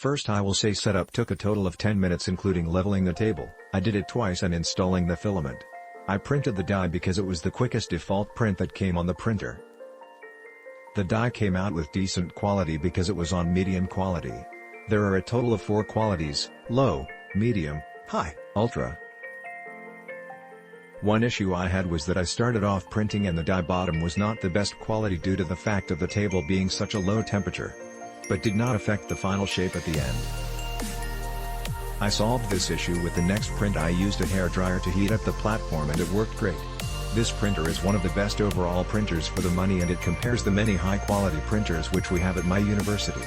First I will say setup took a total of 10 minutes including leveling the table. I did it twice and installing the filament. I printed the die because it was the quickest default print that came on the printer. The die came out with decent quality because it was on medium quality. There are a total of 4 qualities: low, medium, high, ultra. One issue I had was that I started off printing and the die bottom was not the best quality due to the fact of the table being such a low temperature, but did not affect the final shape at the end. I solved this issue with the next print. I used a hairdryer to heat up the platform and it worked great. This printer is one of the best overall printers for the money and it compares the many high-quality printers which we have at my university.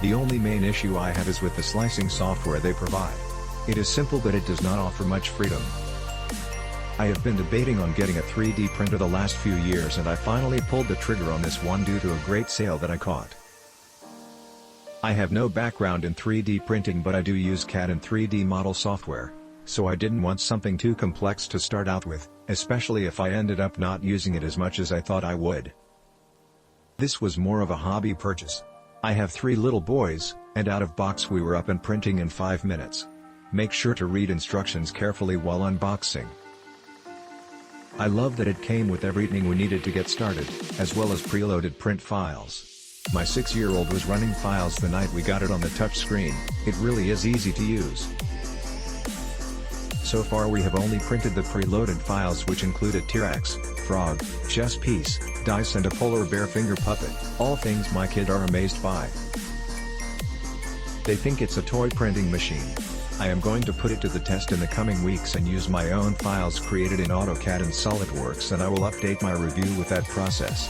The only main issue I have is with the slicing software they provide. It is simple but it does not offer much freedom. I have been debating on getting a 3D printer the last few years and I finally pulled the trigger on this one due to a great sale that I caught. I have no background in 3D printing but I do use CAD and 3D model software, so I didn't want something too complex to start out with, especially if I ended up not using it as much as I thought I would. This was more of a hobby purchase. I have 3 little boys, and out of box we were up and printing in 5 minutes. Make sure to read instructions carefully while unboxing. I love that it came with everything we needed to get started, as well as preloaded print files. My 6-year-old was running files the night we got it on the touch screen. It really is easy to use. So far we have only printed the preloaded files which include a T-Rex, frog, chess piece, dice and a polar bear finger puppet, all things my kids are amazed by. They think it's a toy printing machine. I am going to put it to the test in the coming weeks and use my own files created in AutoCAD and SolidWorks and I will update my review with that process.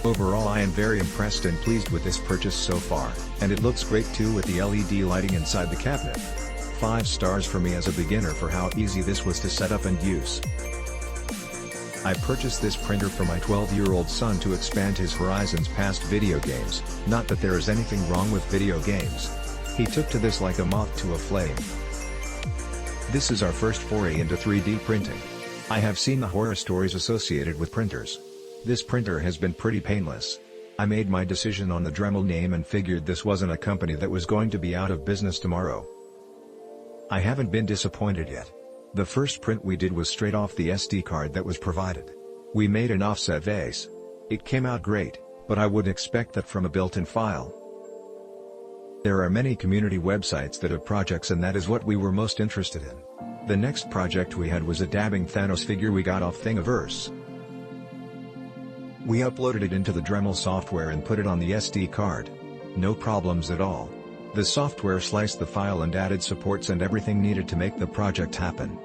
Overall I am very impressed and pleased with this purchase so far, and it looks great too with the LED lighting inside the cabinet. 5 stars for me as a beginner for how easy this was to set up and use. I purchased this printer for my 12-year-old son to expand his horizons past video games, not that there is anything wrong with video games. He took to this like a moth to a flame. This is our first foray into 3D printing. I have seen the horror stories associated with printers. This printer has been pretty painless. I made my decision on the Dremel name and figured this wasn't a company that was going to be out of business tomorrow. I haven't been disappointed yet. The first print we did was straight off the SD card that was provided. We made an offset vase. It came out great, but I wouldn't expect that from a built-in file. There are many community websites that have projects and that is what we were most interested in. The next project we had was a dabbing Thanos figure we got off Thingiverse. We uploaded it into the Dremel software and put it on the SD card. No problems at all. The software sliced the file and added supports and everything needed to make the project happen.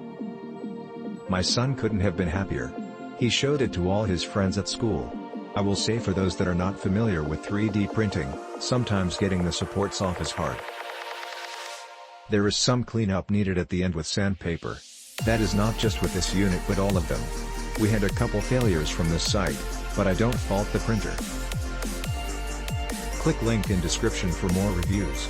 My son couldn't have been happier. He showed it to all his friends at school. I will say for those that are not familiar with 3D printing, sometimes getting the supports off is hard. There is some cleanup needed at the end with sandpaper. That is not just with this unit but all of them. We had a couple failures from this site, but I don't fault the printer. Click link in description for more reviews.